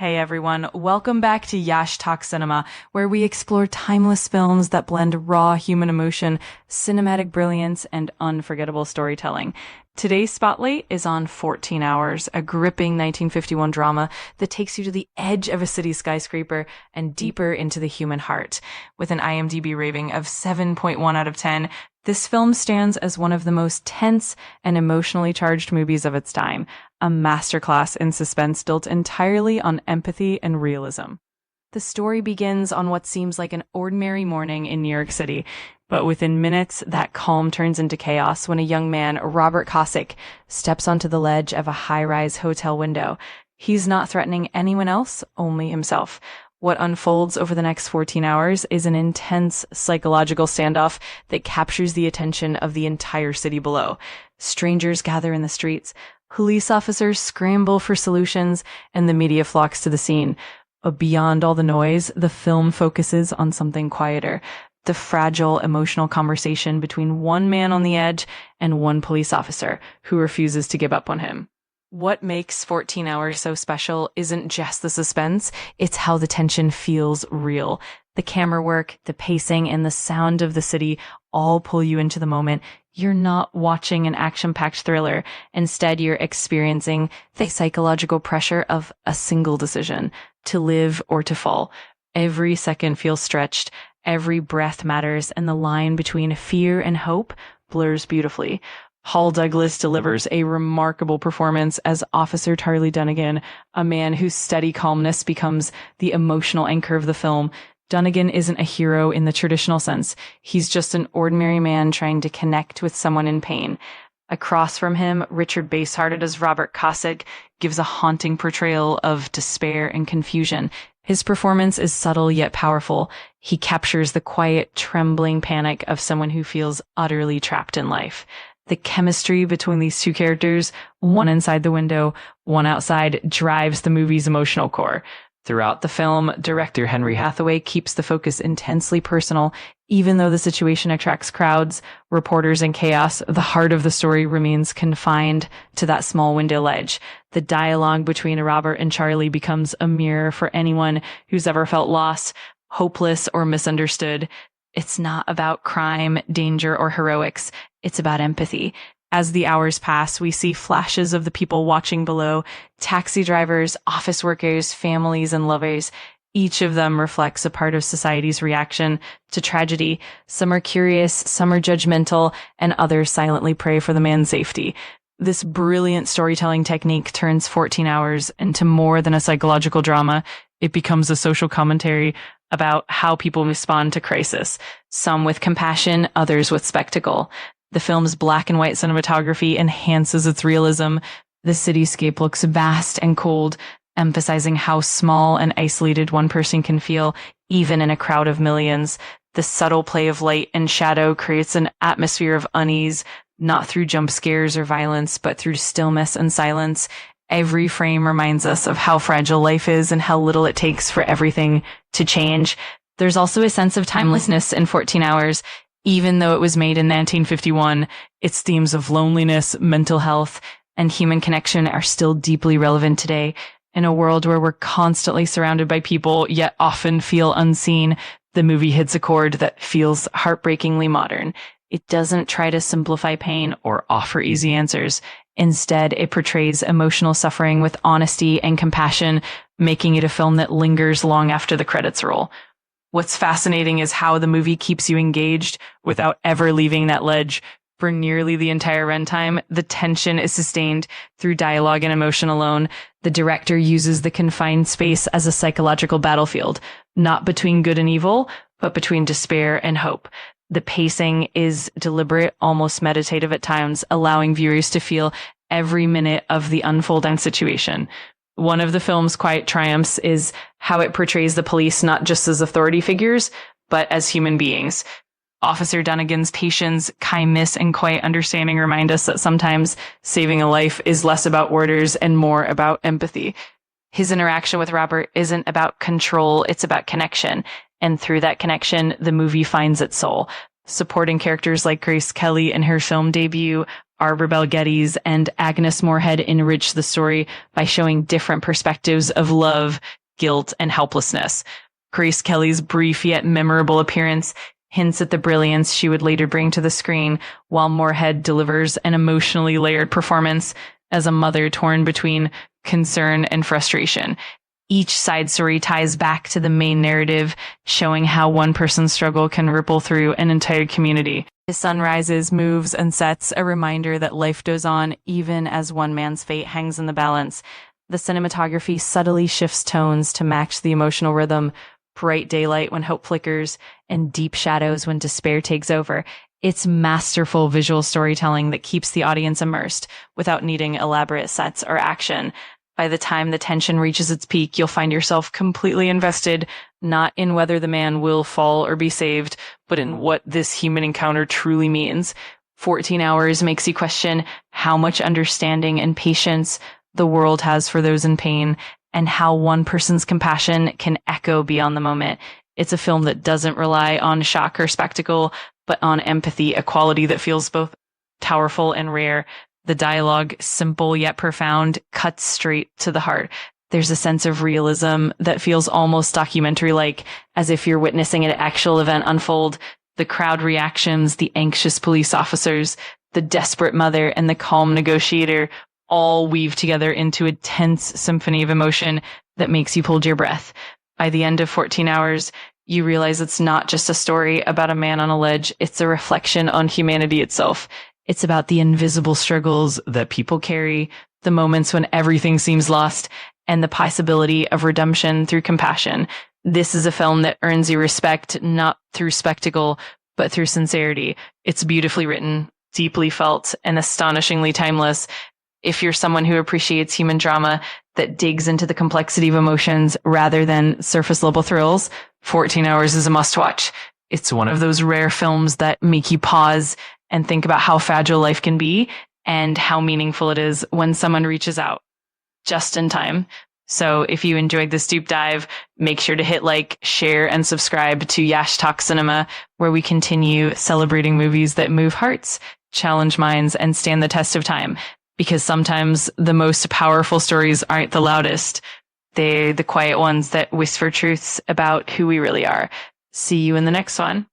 Hey everyone, welcome back to Yash Talks Cinema, where we explore timeless films that blend raw human emotion, cinematic brilliance, and unforgettable storytelling. Today's spotlight is on 14 Hours, a gripping 1951 drama that takes you to the edge of a city skyscraper and deeper into the human heart. With an IMDb rating of 7.1 out of 10, this film stands as one of the most tense and emotionally charged movies of its time, a masterclass in suspense built entirely on empathy and realism. The story begins on what seems like an ordinary morning in New York City, but within minutes, that calm turns into chaos when a young man, Robert Cosick, steps onto the ledge of a high-rise hotel window. He's not threatening anyone else, only himself. What unfolds over the next 14 hours is an intense psychological standoff that captures the attention of the entire city below. Strangers gather in the streets, police officers scramble for solutions, and the media flocks to the scene. But beyond all the noise, the film focuses on something quieter. The fragile emotional conversation between one man on the edge and one police officer who refuses to give up on him. What makes 14 Hours so special isn't just the suspense, it's how the tension feels real. The camera work, the pacing, and the sound of the city all pull you into the moment. You're not watching an action-packed thriller. Instead, you're experiencing the psychological pressure of a single decision, to live or to fall. Every second feels stretched, every breath matters, and the line between fear and hope blurs beautifully. Hall Douglas delivers a remarkable performance as Officer Charlie Dunnigan, a man whose steady calmness becomes the emotional anchor of the film. Dunnigan isn't a hero in the traditional sense. He's just an ordinary man trying to connect with someone in pain. Across from him, Richard Basehart as Robert Cosick gives a haunting portrayal of despair and confusion. His performance is subtle yet powerful. He captures the quiet, trembling panic of someone who feels utterly trapped in life. The chemistry between these two characters, one inside the window, one outside, drives the movie's emotional core. Throughout the film, director Henry Hathaway keeps the focus intensely personal. Even though the situation attracts crowds, reporters, and chaos, the heart of the story remains confined to that small window ledge. The dialogue between Robert and Charlie becomes a mirror for anyone who's ever felt lost, hopeless, or misunderstood. It's not about crime, danger, or heroics. It's about empathy. As the hours pass, we see flashes of the people watching below, taxi drivers, office workers, families, and lovers. Each of them reflects a part of society's reaction to tragedy. Some are curious, some are judgmental, and others silently pray for the man's safety. This brilliant storytelling technique turns 14 Hours into more than a psychological drama. It becomes a social commentary about how people respond to crisis, some with compassion, others with spectacle. The film's black and white cinematography enhances its realism. The cityscape looks vast and cold, emphasizing how small and isolated one person can feel, even in a crowd of millions. The subtle play of light and shadow creates an atmosphere of unease, not through jump scares or violence, but through stillness and silence. Every frame reminds us of how fragile life is and how little it takes for everything to change. There's also a sense of timelessness in 14 Hours. Even though it was made in 1951, its themes of loneliness, mental health, and human connection are still deeply relevant today. In a world where we're constantly surrounded by people, yet often feel unseen, the movie hits a chord that feels heartbreakingly modern. It doesn't try to simplify pain or offer easy answers. Instead, it portrays emotional suffering with honesty and compassion, making it a film that lingers long after the credits roll. What's fascinating is how the movie keeps you engaged without ever leaving that ledge. For nearly the entire runtime, the tension is sustained through dialogue and emotion alone. The director uses the confined space as a psychological battlefield, not between good and evil, but between despair and hope. The pacing is deliberate, almost meditative at times, allowing viewers to feel every minute of the unfolding situation. One of the film's quiet triumphs is how it portrays the police not just as authority figures, but as human beings. Officer Dunnigan's patience, kindness, and quiet understanding remind us that sometimes saving a life is less about orders and more about empathy. His interaction with Robert isn't about control, it's about connection. And through that connection, the movie finds its soul. Supporting characters like Grace Kelly in her film debut, Arbor Bell Geddes, and Agnes Moorehead enrich the story by showing different perspectives of love, guilt, and helplessness. Grace Kelly's brief yet memorable appearance hints at the brilliance she would later bring to the screen, while Moorehead delivers an emotionally layered performance as a mother torn between concern and frustration. Each side story ties back to the main narrative, showing how one person's struggle can ripple through an entire community. The sun rises, moves, and sets, a reminder that life goes on even as one man's fate hangs in the balance. The cinematography subtly shifts tones to match the emotional rhythm, bright daylight when hope flickers, and deep shadows when despair takes over. It's masterful visual storytelling that keeps the audience immersed without needing elaborate sets or action. By the time the tension reaches its peak, you'll find yourself completely invested, not in whether the man will fall or be saved, but in what this human encounter truly means. 14 Hours makes you question how much understanding and patience the world has for those in pain, and how one person's compassion can echo beyond the moment. It's a film that doesn't rely on shock or spectacle, but on empathy, a quality that feels both powerful and rare. The dialogue, simple yet profound, cuts straight to the heart. There's a sense of realism that feels almost documentary-like, as if you're witnessing an actual event unfold. The crowd reactions, the anxious police officers, the desperate mother, and the calm negotiator all weave together into a tense symphony of emotion that makes you hold your breath. By the end of 14 Hours, you realize it's not just a story about a man on a ledge, it's a reflection on humanity itself. It's about the invisible struggles that people carry, the moments when everything seems lost, and the possibility of redemption through compassion. This is a film that earns you respect, not through spectacle, but through sincerity. It's beautifully written, deeply felt, and astonishingly timeless. If you're someone who appreciates human drama that digs into the complexity of emotions rather than surface-level thrills, 14 Hours is a must-watch. It's one of those rare films that make you pause and think about how fragile life can be and how meaningful it is when someone reaches out just in time. So if you enjoyed this deep dive, make sure to hit like, share, and subscribe to Yash Talks Cinema, where we continue celebrating movies that move hearts, challenge minds, and stand the test of time. Because sometimes the most powerful stories aren't the loudest. They're the quiet ones that whisper truths about who we really are. See you in the next one.